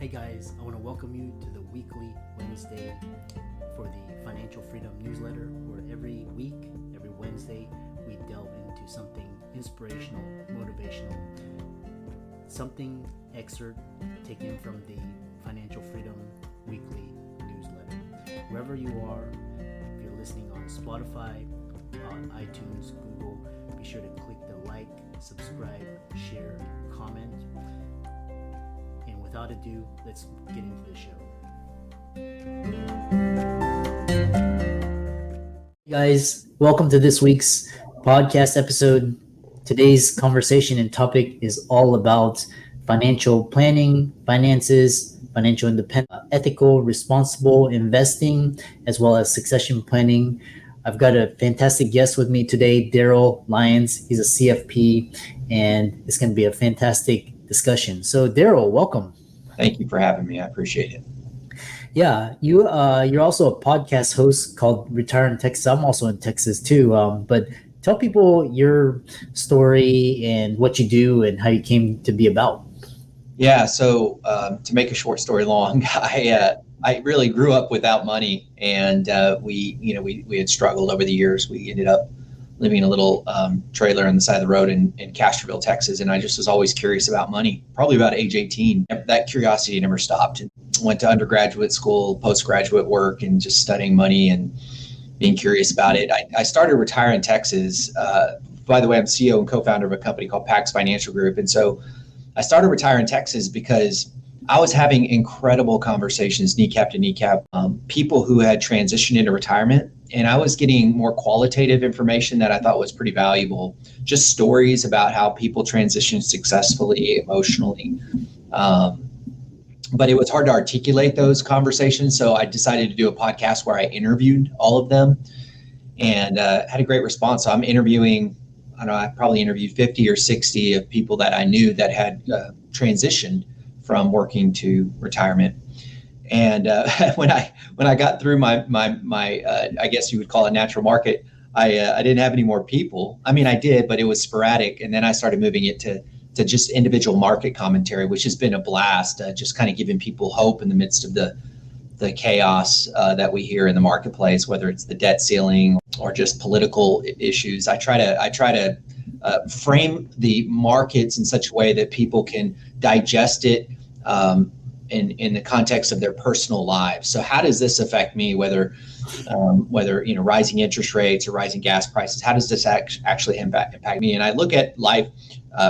Hey guys, I want to welcome you to the weekly Wednesday for the Financial Freedom newsletter, where every week, every Wednesday, we delve into something inspirational, motivational, something excerpt taken from the Financial Freedom weekly newsletter. Wherever you are, if you're listening on Spotify, on iTunes, Google, be sure to click the like, subscribe, share, comment. And without ado, let's get into the show. Hey guys, welcome to this week's podcast episode. Today's conversation and topic is all about financial planning, finances, financial independence, ethical, responsible investing, as well as succession planning. I've got a fantastic guest with me today, Darryl Lyons. He's a CFP, and it's going to be a fantastic discussion. So Darryl, welcome. Thank you for having me. I appreciate it. Yeah, you're also a podcast host called Retire in Texas. I'm also in Texas too. But tell people your story and what you do and how you came to be about. Yeah. So to make a short story long, I really grew up without money, and we had struggled over the years. We ended up living in a little trailer on the side of the road in Castroville, Texas. And I just was always curious about money, probably about age 18. That curiosity never stopped. Went to undergraduate school, postgraduate work, and just studying money and being curious about it. I started Retire in Texas. By the way, I'm CEO and co-founder of a company called PAX Financial Group. And so I started Retire in Texas because I was having incredible conversations, kneecap to kneecap, people who had transitioned into retirement. And I was getting more qualitative information that I thought was pretty valuable, just stories about how people transition successfully, emotionally. But it was hard to articulate those conversations. So I decided to do a podcast where I interviewed all of them and had a great response. So I'm interviewing, I probably interviewed 50 or 60 of people that I knew that had transitioned from working to retirement. And when I got through my I guess you would call it natural market, I didn't have any more people. I mean, I did, but it was sporadic. And then I started moving it to just individual market commentary, which has been a blast, just kind of giving people hope in the midst of the chaos that we hear in the marketplace, whether it's the debt ceiling or just political issues. I try to frame the markets in such a way that people can digest it in the context of their personal lives. So how does this affect me, whether rising interest rates or rising gas prices, how does this actually impact me? And I look at life,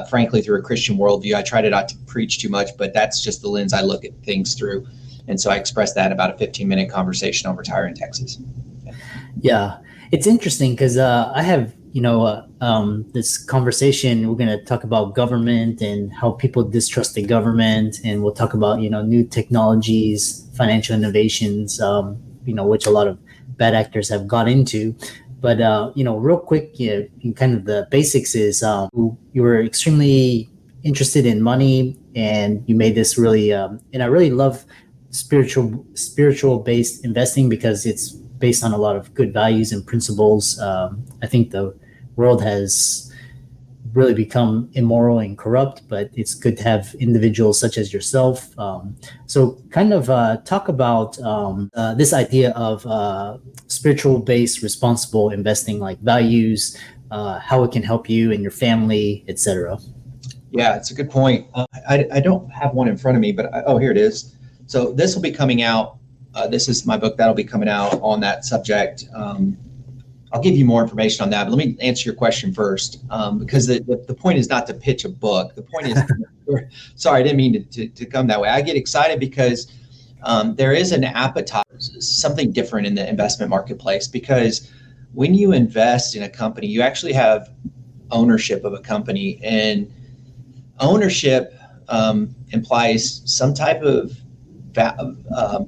frankly, through a Christian worldview. I try to not to preach too much, but that's just the lens I look at things through. And so I express that in about a 15-minute conversation on Retire in Texas. Yeah, it's interesting because I have, this conversation. We're going to talk about government and how people distrust the government. And we'll talk about, new technologies, financial innovations, which a lot of bad actors have got into. But, real quick, kind of the basics is you were extremely interested in money, and you made this really, and I really love spiritual based investing because it's based on a lot of good values and principles. I think the world has really become immoral and corrupt, but it's good to have individuals such as yourself. So kind of talk about this idea of spiritual-based responsible investing, like values, how it can help you and your family, etc. Yeah, it's a good point. I don't have one in front of me, but here it is. So this will be coming out. This is my book that'll be coming out on that subject. I'll give you more information on that, but let me answer your question first, because the point is not to pitch a book. The point is, sorry, I didn't mean to come that way. I get excited because there is an appetite, something different in the investment marketplace, because when you invest in a company, you actually have ownership of a company, and ownership implies some type of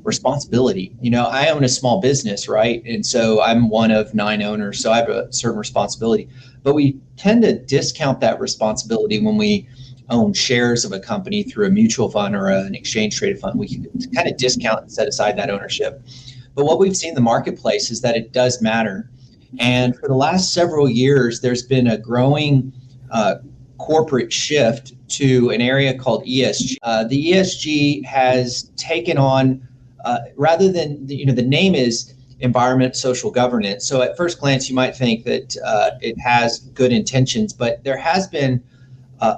responsibility. I own a small business, right? And so I'm one of 9 owners, so I have a certain responsibility. But we tend to discount that responsibility when we own shares of a company through a mutual fund or an exchange traded fund. We can kind of discount and set aside that ownership. But what we've seen in the marketplace is that it does matter. And for the last several years, there's been a growing corporate shift to an area called ESG. The ESG has taken on, rather than, the name is environment, social governance. So at first glance, you might think that it has good intentions, but there has been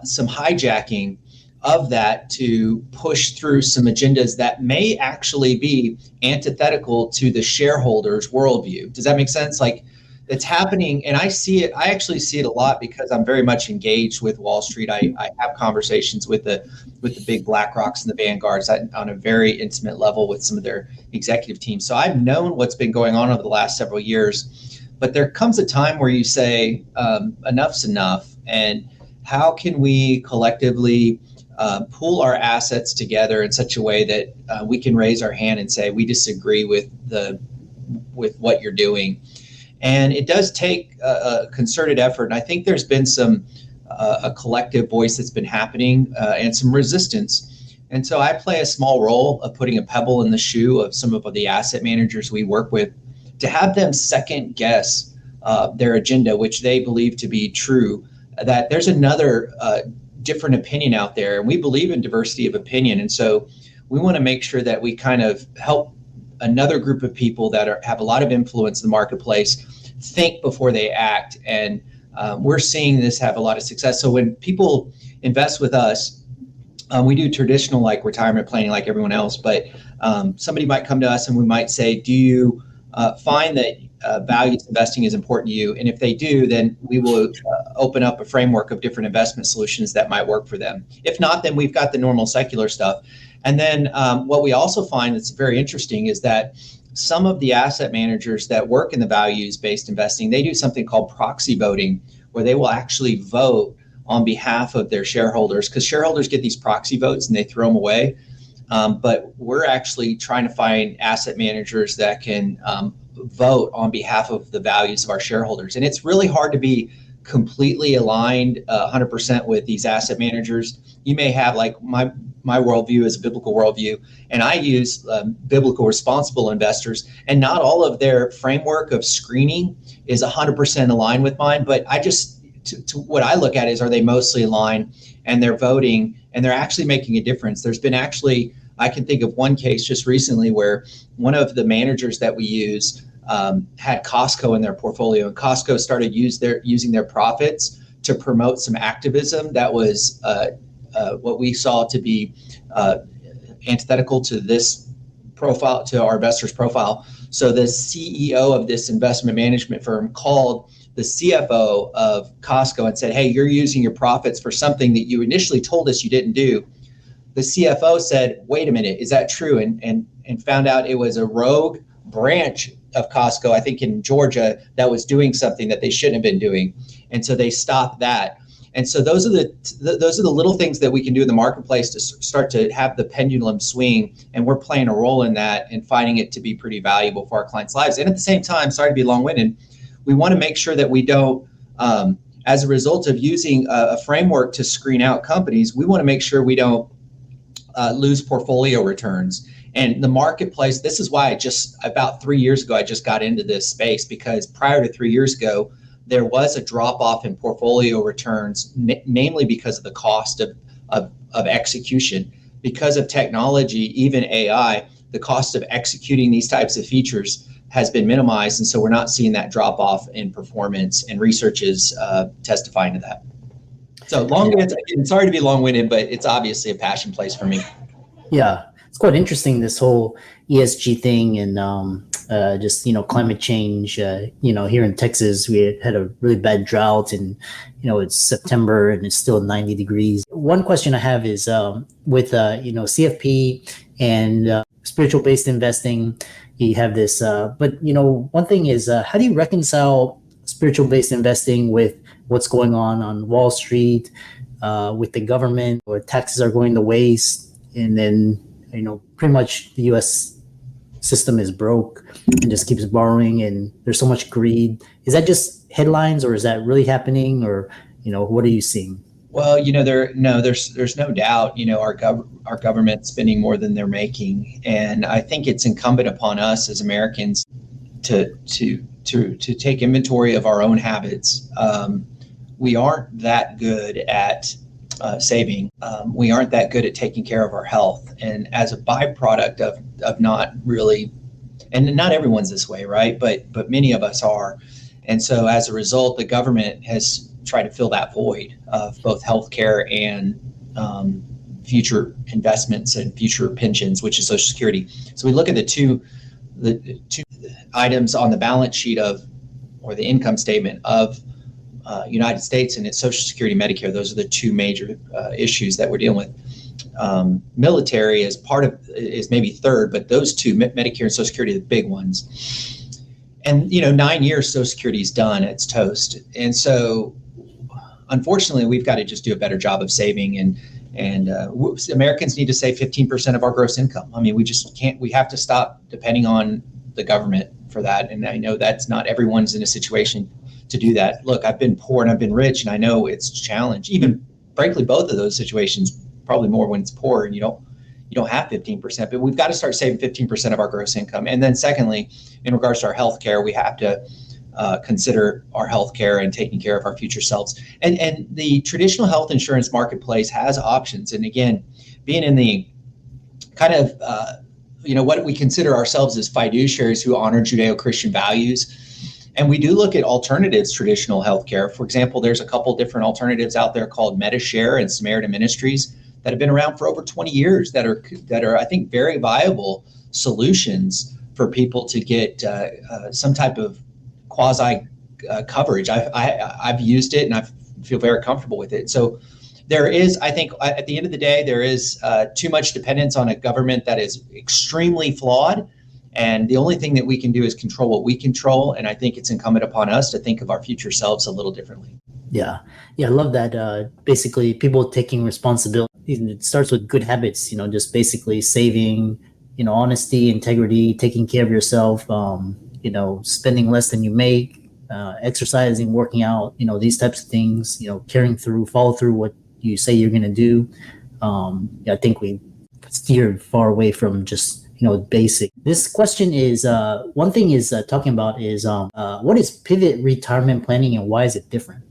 some hijacking of that to push through some agendas that may actually be antithetical to the shareholders' worldview. Does that make sense? Like, it's happening, and I actually see it a lot because I'm very much engaged with Wall Street. I have conversations with the big BlackRocks and the Vanguards on a very intimate level with some of their executive teams. So I've known what's been going on over the last several years, but there comes a time where you say, enough's enough, and how can we collectively pool our assets together in such a way that we can raise our hand and say we disagree with what you're doing. And it does take a concerted effort. And I think there's been a collective voice that's been happening and some resistance. And so I play a small role of putting a pebble in the shoe of some of the asset managers we work with to have them second guess their agenda, which they believe to be true, that there's another different opinion out there. And we believe in diversity of opinion. And so we want to make sure that we kind of help another group of people that have a lot of influence in the marketplace think before they act. And we're seeing this have a lot of success. So when people invest with us, we do traditional like retirement planning like everyone else, but somebody might come to us and we might say, do you find that values investing is important to you? And if they do, then we will open up a framework of different investment solutions that might work for them. If not, then we've got the normal secular stuff. And then what we also find that's very interesting is that some of the asset managers that work in the values-based investing, they do something called proxy voting, where they will actually vote on behalf of their shareholders, because shareholders get these proxy votes and they throw them away. But we're actually trying to find asset managers that can vote on behalf of the values of our shareholders. And it's really hard to be completely aligned 100% with these asset managers. You may have, like, my worldview is a biblical worldview, and I use biblical responsible investors, and not all of their framework of screening is 100% aligned with mine. But I just, to what I look at is, are they mostly aligned, and they're voting, and they're actually making a difference. There's been actually, I can think of one case just recently where one of the managers that we use had Costco in their portfolio, and Costco started using their profits to promote some activism that was what we saw to be antithetical to this profile, to our investors' profile. So the CEO of this investment management firm called the CFO of Costco and said, hey, you're using your profits for something that you initially told us you didn't do. The CFO said, wait a minute, is that true? And found out it was a rogue branch of Costco, I think in Georgia, that was doing something that they shouldn't have been doing. And so they stopped that. And so those are the little things that we can do in the marketplace to start to have the pendulum swing. And we're playing a role in that and finding it to be pretty valuable for our clients' lives. And at the same time, sorry to be long-winded, we want to make sure that we don't, as a result of using a framework to screen out companies, we want to make sure we don't lose portfolio returns. And the marketplace, this is why about 3 years ago, I just got into this space, because prior to 3 years ago, there was a drop off in portfolio returns, namely because of the cost of execution. Because of technology, even AI, the cost of executing these types of features has been minimized. And so we're not seeing that drop off in performance, and research is testifying to that. So sorry to be long-winded, but it's obviously a passion place for me. Yeah, it's quite interesting, this whole ESG thing, and just, climate change. Here in Texas, we had a really bad drought, and, it's September and it's still 90 degrees. One question I have is with, CFP and spiritual-based investing, you have this, but, one thing is, how do you reconcile spiritual-based investing with what's going on Wall Street, with the government, where taxes are going to waste, and then, pretty much the U.S. system is broke and just keeps borrowing, and there's so much greed. Is that just headlines, or is that really happening, or, what are you seeing? Well, there's no doubt, our government spending more than they're making. And I think it's incumbent upon us as Americans to take inventory of our own habits. we aren't that good at saving. We aren't that good at taking care of our health. And as a byproduct of not really, and not everyone's this way, right? But many of us are. And so as a result, the government has tried to fill that void of both healthcare and future investments and future pensions, which is Social Security. So we look at the two items on the balance sheet or the income statement of United States, and it's Social Security, Medicare. Those are the two major issues that we're dealing with. Military is maybe third, but those two, Medicare and Social Security, are the big ones. And 9 years Social Security is done, it's toast. And so unfortunately, we've got to just do a better job of saving, and Americans need to save 15% of our gross income. I mean, we just can't. We have to stop depending on the government for that. And I know that's not everyone's in a situation to do that. Look, I've been poor and I've been rich, and I know it's a challenge. Even frankly, both of those situations, probably more when it's poor and you don't have 15%. But we've got to start saving 15% of our gross income. And then secondly, in regards to our health care, we have to consider our health care and taking care of our future selves. And the traditional health insurance marketplace has options. And again, being in the kind of, what we consider ourselves as fiduciaries who honor Judeo-Christian values. And we do look at alternatives, traditional healthcare. For example, there's a couple different alternatives out there called MediShare and Samaritan Ministries that have been around for over 20 years that are, I think, very viable solutions for people to get some type of quasi coverage. I've used it and I feel very comfortable with it. So there is, I think, at the end of the day, there is too much dependence on a government that is extremely flawed. And the only thing that we can do is control what we control. And I think it's incumbent upon us to think of our future selves a little differently. Yeah. I love that. Basically, people taking responsibility. It starts with good habits, just basically saving, honesty, integrity, taking care of yourself, spending less than you make, exercising, working out, these types of things, follow through what you say you're going to do. I think we steered far away from just, basic. This question is, one thing is talking about is, what is pivot retirement planning and why is it different?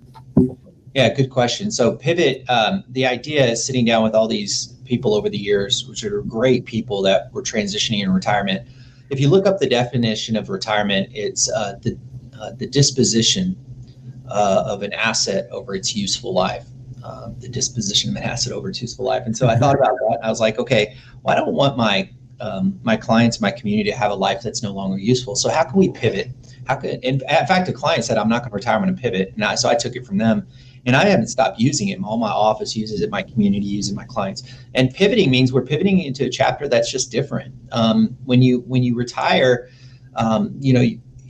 Yeah, good question. So pivot, the idea is sitting down with all these people over the years, which are great people that were transitioning in retirement. If you look up the definition of retirement, it's the disposition of an asset over its useful life. The disposition of an asset over its useful life. And so I thought about that. I was like, okay, well, I don't want my clients, my community to have a life that's no longer useful. So how can we pivot? In fact, a client said, I'm not going to retire, I'm going to pivot. And so I took it from them. And I haven't stopped using it. All my office uses it, my community uses it, my clients. And pivoting means we're pivoting into a chapter that's just different. When you retire,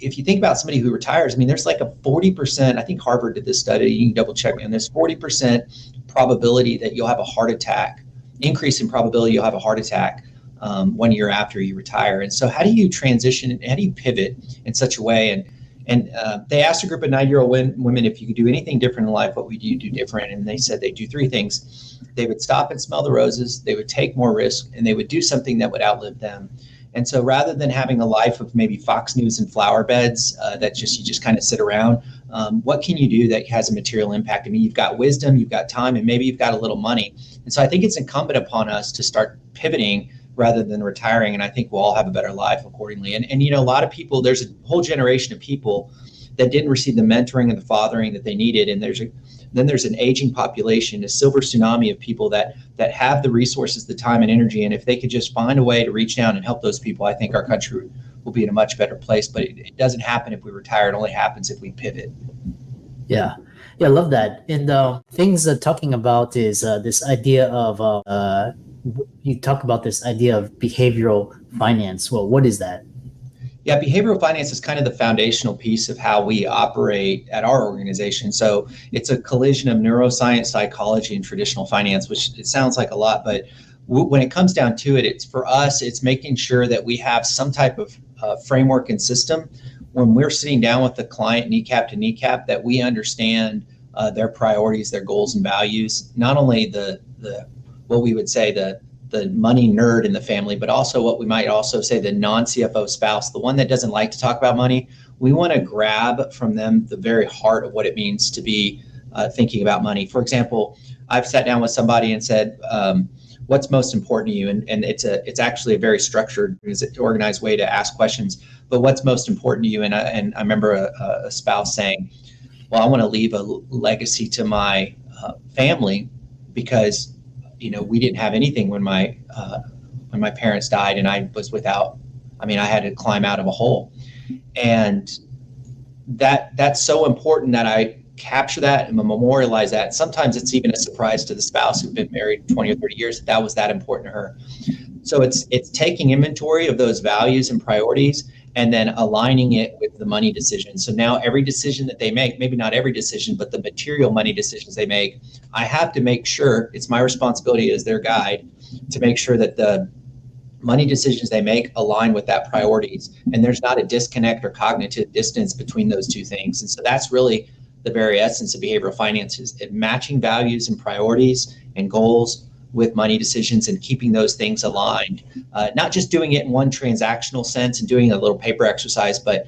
if you think about somebody who retires, there's like a 40%, I think Harvard did this study, you can double check me on this, 40% probability that you'll have a heart attack, increase in probability you'll have a heart attack 1 year after you retire. And so how do you transition, how do you pivot in such a way? And they asked a group of 9-year-old women, if you could do anything different in life, what would you do different? And they said they do 3 things. They would stop and smell the roses, they would take more risk, and they would do something that would outlive them. And so rather than having a life of maybe Fox News and flower beds that you just kind of sit around, what can you do that has a material impact? You've got wisdom, you've got time, and maybe you've got a little money. And so I think it's incumbent upon us to start pivoting rather than retiring. And I think we'll all have a better life accordingly. And a lot of people, there's a whole generation of people that didn't receive the mentoring and the fathering that they needed. And then there's an aging population, a silver tsunami of people that have the resources, the time and energy. And if they could just find a way to reach down and help those people, I think our country will be in a much better place. But it doesn't happen if we retire. It only happens if we pivot. Yeah, I love that. And things talking about is this idea of, you talk about this idea of behavioral finance. Well, what is that? Yeah, behavioral finance is kind of the foundational piece of how we operate at our organization. So it's a collision of neuroscience, psychology, and traditional finance, which it sounds like a lot, but when it comes down to it, it's for us, it's making sure that we have some type of framework and system when we're sitting down with the client kneecap to kneecap, that we understand their priorities, their goals and values, not only the what we would say the money nerd in the family, but also what we might also say the non-CFO spouse, the one that doesn't like to talk about money. We want to grab from them the very heart of what it means to be thinking about money. For example, I've sat down with somebody and said, what's most important to you? And it's actually a very structured, organized way to ask questions. But what's most important to you? And I remember a spouse saying, well, I want to leave a legacy to my family because, we didn't have anything when my parents died, and I was without. I mean, I had to climb out of a hole, and that's so important that I capture that and memorialize that. Sometimes it's even a surprise to the spouse who's been married 20 or 30 years that was that important to her. So it's taking inventory of those values and priorities and then aligning it with the money decision. So now every decision that they make, maybe not every decision, but the material money decisions they make, I have to make sure it's my responsibility as their guide to make sure that the money decisions they make align with that priorities. And there's not a disconnect or cognitive distance between those two things. And so that's really the very essence of behavioral finance, is matching values and priorities and goals with money decisions and keeping those things aligned. Not just doing it in one transactional sense and doing a little paper exercise, but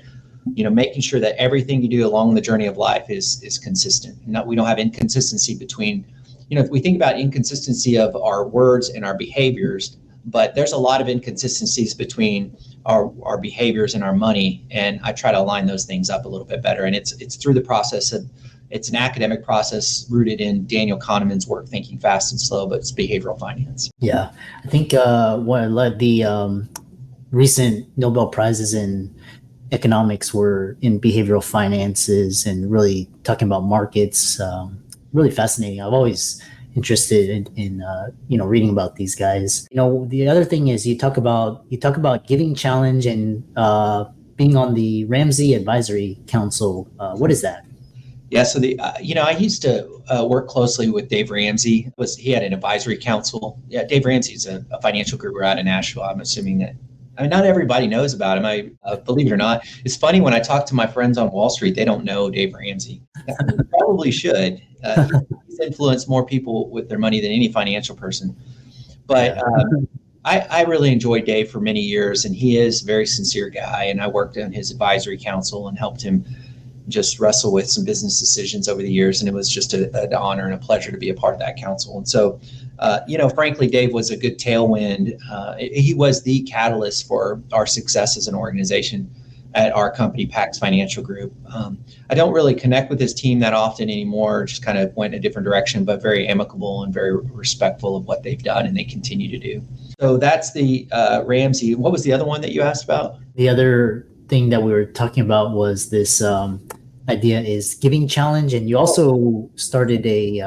making sure that everything you do along the journey of life is consistent. We don't have inconsistency between, if we think about inconsistency of our words and our behaviors, but there's a lot of inconsistencies between our behaviors and our money, and I try to align those things up a little bit better. And it's through the process of, it's an academic process rooted in Daniel Kahneman's work, Thinking Fast and Slow, but it's behavioral finance. Yeah, I think one of the recent Nobel Prizes in economics were in behavioral finances and really talking about markets. Really fascinating. I've always interested in reading about these guys. The other thing is you talk about Giving Challenge and being on the Ramsey Advisory Council. What is that? Yeah, so I used to work closely with Dave Ramsey. He had an advisory council. Yeah, Dave Ramsey's a financial guru out of Nashville. I'm assuming that. I mean, not everybody knows about him. I believe it or not. It's funny when I talk to my friends on Wall Street, they don't know Dave Ramsey. They probably should. He's influenced more people with their money than any financial person. But I really enjoyed Dave for many years, and he is a very sincere guy. And I worked on his advisory council and helped him just wrestle with some business decisions over the years. And it was just an honor and a pleasure to be a part of that council. And so, frankly, Dave was a good tailwind. He was the catalyst for our success as an organization at our company, PAX Financial Group. I don't really connect with his team that often anymore, just kind of went in a different direction, but very amicable and very respectful of what they've done and they continue to do. So that's the Ramsey. What was the other one that you asked about? The other thing that we were talking about was this idea is Giving Challenge, and you also started a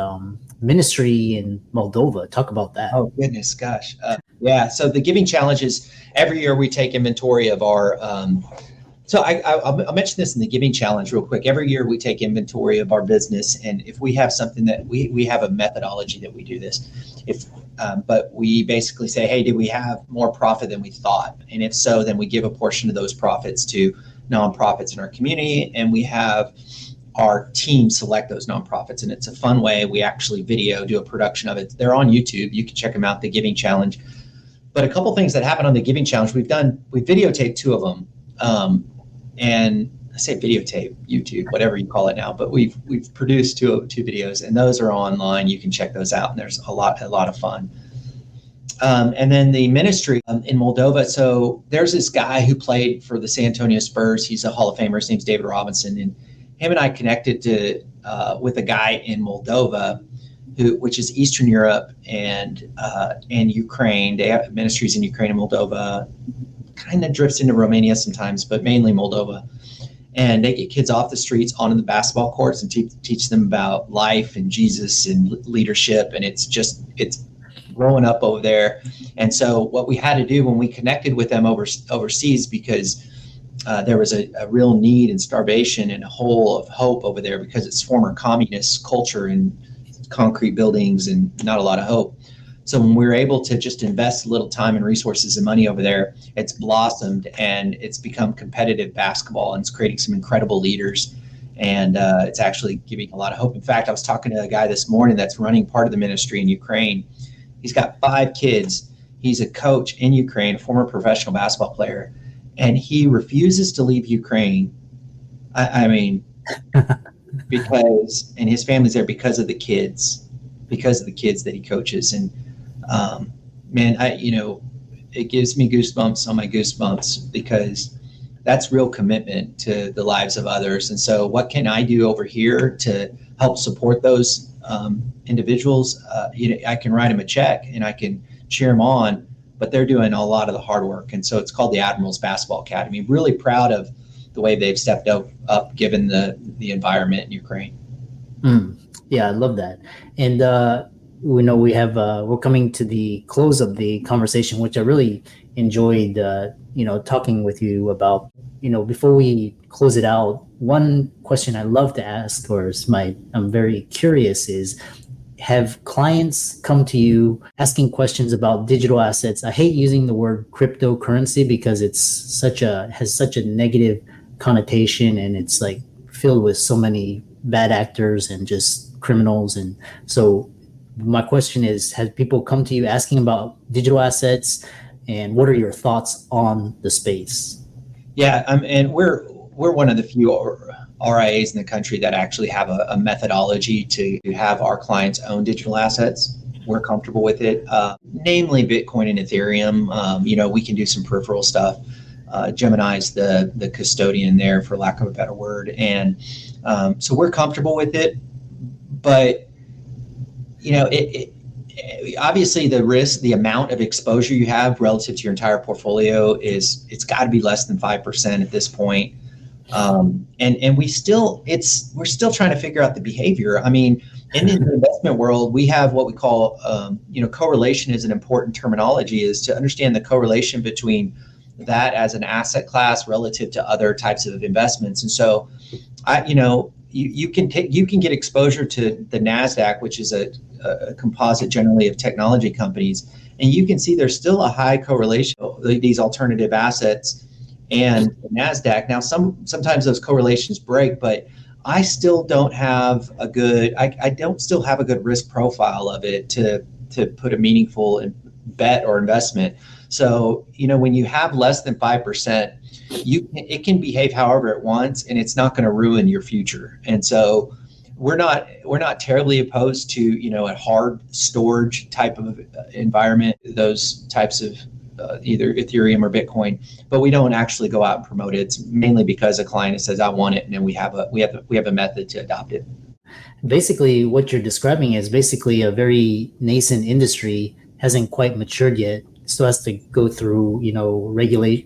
ministry in Moldova. Talk about that. Oh, goodness, gosh. Yeah, so the Giving Challenge is every year we take inventory of our so I'll mention this in the Giving Challenge real quick. Every year we take inventory of our business, and if we have something that we have a methodology that we do this. But we basically say, hey, did we have more profit than we thought? And if so, then we give a portion of those profits to nonprofits in our community, and we have our team select those nonprofits. And it's a fun way. We actually do a production of it. They're on YouTube. You can check them out, the Giving Challenge. But a couple things that happened on the Giving Challenge, we videotaped 2 of them. And I say videotape, YouTube, whatever you call it now, but we've produced two videos, and those are online. You can check those out, and there's a lot of fun. And then the ministry in Moldova. So there's this guy who played for the San Antonio Spurs. He's a Hall of Famer. His name's David Robinson, and him and I connected with a guy in Moldova, which is Eastern Europe and Ukraine. They have ministries in Ukraine and Moldova. Kind of drifts into Romania sometimes, but mainly Moldova. And they get kids off the streets onto the basketball courts and teach them about life and Jesus and leadership. And it's growing up over there. And so what we had to do when we connected with them overseas, because there was a real need and starvation and a hole of hope over there, because it's former communist culture and concrete buildings and not a lot of hope. So when we were able to just invest a little time and resources and money over there, it's blossomed and it's become competitive basketball, and it's creating some incredible leaders. And it's actually giving a lot of hope. In fact, I was talking to a guy this morning that's running part of the ministry in Ukraine. He's got 5 kids. He's a coach in Ukraine, a former professional basketball player, and he refuses to leave Ukraine. I mean, and his family's there because of the kids that he coaches. And man, it gives me goosebumps on my goosebumps, because that's real commitment to the lives of others. And so what can I do over here to help support those individuals? I can write them a check and I can cheer them on, but they're doing a lot of the hard work. And so it's called the Admirals Basketball Academy. Really proud of the way they've stepped up given the environment in Ukraine. Yeah, I love that. And we're coming to the close of the conversation, which I really enjoyed talking with you about. Before we close it out, one question I love to ask, I'm very curious, is, have clients come to you asking questions about digital assets? I hate using the word cryptocurrency because it's has such a negative connotation, and it's like filled with so many bad actors and just criminals. And so my question is, have people come to you asking about digital assets, and what are your thoughts on the space? Yeah, and we're one of the few RIAs in the country that actually have a methodology to have our clients own digital assets. We're comfortable with it, namely Bitcoin and Ethereum. We can do some peripheral stuff. Gemini's the custodian there, for lack of a better word. And so we're comfortable with it. But, obviously the risk, the amount of exposure you have relative to your entire portfolio it's got to be less than 5% at this point. And we're still trying to figure out the behavior. I mean, in the investment world, we have what we call, correlation is an important terminology, is to understand the correlation between that as an asset class relative to other types of investments. And so, you can get exposure to the NASDAQ, which is a composite generally of technology companies, and you can see there's still a high correlation of these alternative assets and the NASDAQ. Now, sometimes those correlations break, but I still don't have a good risk profile of it to put a meaningful bet or investment. So, when you have less than 5%, it can behave however it wants, and it's not going to ruin your future. And so we're not terribly opposed to, a hard storage type of environment, those types of either Ethereum or Bitcoin, but we don't actually go out and promote it. It's mainly because a client says, I want it, and then we have a method to adopt it. Basically, what you're describing is basically a very nascent industry, hasn't quite matured yet. Still has to go through,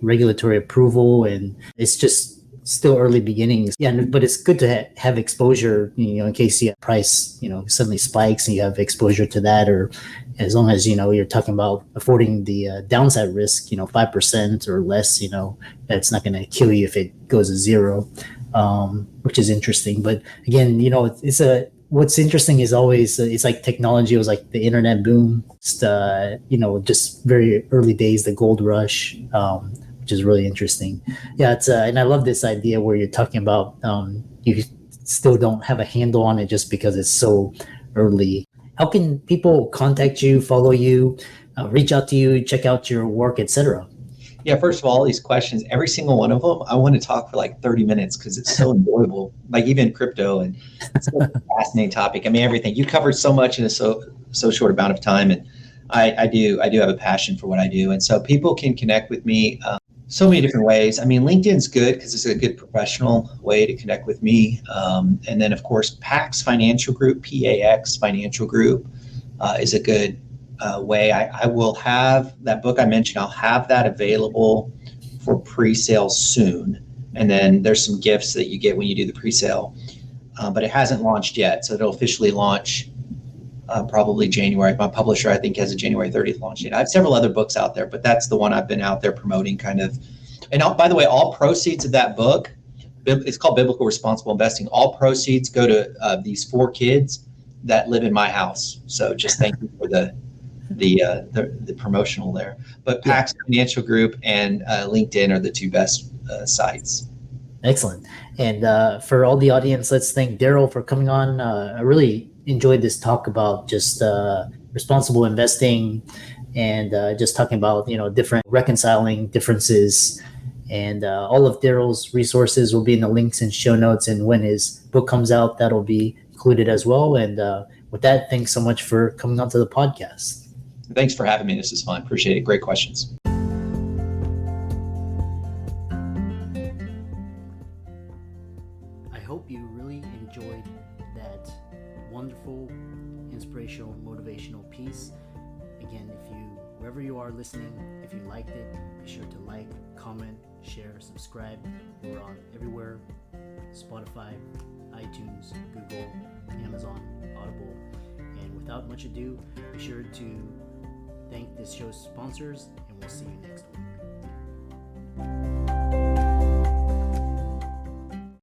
regulatory approval, and it's just still early beginnings. Yeah, but it's good to have exposure, in case the price, suddenly spikes and you have exposure to that, or as long as, you're talking about affording the downside risk, 5% or less, that's not going to kill you if it goes to zero, which is interesting. But again, what's interesting is always, it's like technology was like the internet boom, just very early days, the gold rush, which is really interesting. Yeah, it's and I love this idea where you're talking about you still don't have a handle on it just because it's so early. How can people contact you, follow you, reach out to you, check out your work, etc.? Yeah, first of all these questions, every single one of them, I want to talk for like 30 minutes because it's so enjoyable, like even crypto, and it's such a fascinating topic. I mean, everything. You covered so much in a so short amount of time, and I do have a passion for what I do. And so people can connect with me so many different ways. I mean, LinkedIn's good because it's a good professional way to connect with me. And then, of course, PAX Financial Group, PAX Financial Group is a good way. I will have that book I mentioned. I'll have that available for pre-sale soon. And then there's some gifts that you get when you do the pre-sale, but it hasn't launched yet. So it'll officially launch probably January. My publisher, I think, has a January 30th launch date. I have several other books out there, but that's the one I've been out there promoting kind of. And by the way, all proceeds of that book, it's called Biblical Responsible Investing. All proceeds go to these 4 kids that live in my house. So just thank you for the promotional there. But PAX Financial Group and LinkedIn are the 2 best sites. Excellent. And for all the audience, let's thank Darryl for coming on. I really enjoyed this talk about just responsible investing and just talking about, different reconciling differences And all of Darryl's resources will be in the links and show notes. And when his book comes out, that'll be included as well. And with that, thanks so much for coming on to the podcast. Thanks for having me. This is fun. Appreciate it. Great questions. I hope you really enjoyed that wonderful, inspirational, motivational piece. Again, wherever you are listening, if you liked it, be sure to like, comment, share, subscribe. We're on everywhere: Spotify, iTunes, Google, Amazon, Audible. And without much ado, be sure to thank this show's sponsors, and we'll see you next week.